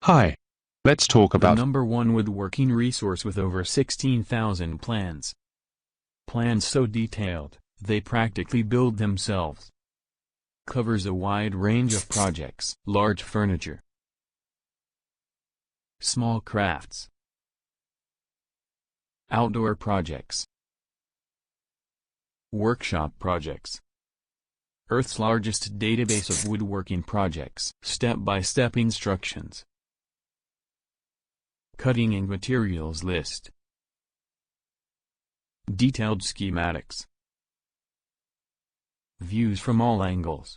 Hi. Let's talk The about #1 woodworking resource with over 16,000 plans. Plans so detailed, they practically build themselves. Covers a wide range of projects, large furniture, small crafts, outdoor projects, workshop projects. Earth's largest database of woodworking projects, step-by-step instructions, cutting and materials list, detailed schematics, views from all angles,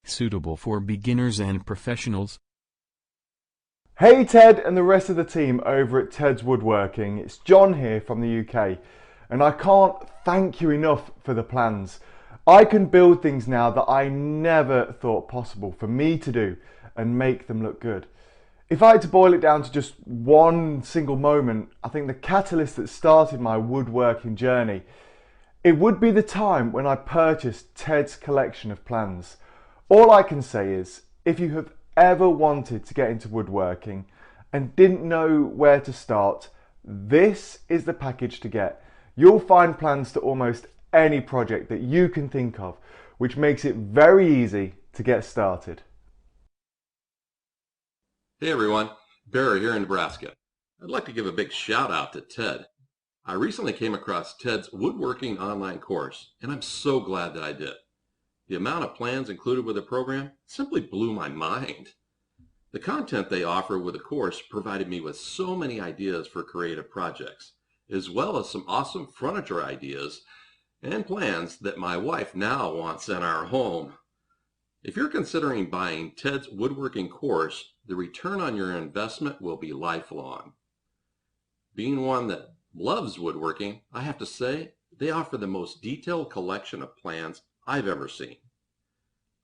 suitable for beginners and professionals. Hey Ted and the rest of the team over at Ted's Woodworking, it's John here from the UK, and I can't thank you enough for the plans. I can build things now that I never thought possible for me to do and make them look good. If I had to boil it down to just one single moment, I think the catalyst that started my woodworking journey, it would be the time when I purchased Ted's collection of plans. All I can say is, if you have ever wanted to get into woodworking and didn't know where to start, this is the package to get. You'll find plans to almost any project that you can think of, which makes it very easy to get started. Hey everyone, Barry here in Nebraska. I'd like to give a big shout out to Ted. I recently came across Ted's woodworking online course, and I'm so glad that I did. The amount of plans included with the program simply blew my mind. The content they offer with the course provided me with so many ideas for creative projects, as well as some awesome furniture ideas and plans that my wife now wants in our home. If you're considering buying Ted's woodworking course, the return on your investment will be lifelong. Being one that loves woodworking, I have to say they offer the most detailed collection of plans I've ever seen.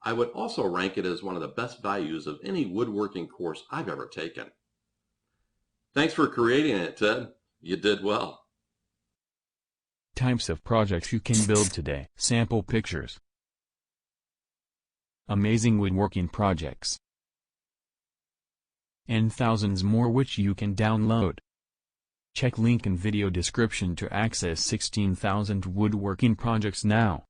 I would also rank it as one of the best values of any woodworking course I've ever taken. Thanks for creating it, Ted. You did well. Types of projects you can build today. Sample pictures. Amazing woodworking projects. And thousands more which you can download. Check link in video description to access 16,000 woodworking projects now.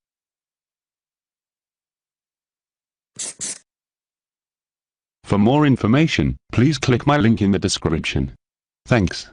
For more information, please click my link in the description. Thanks.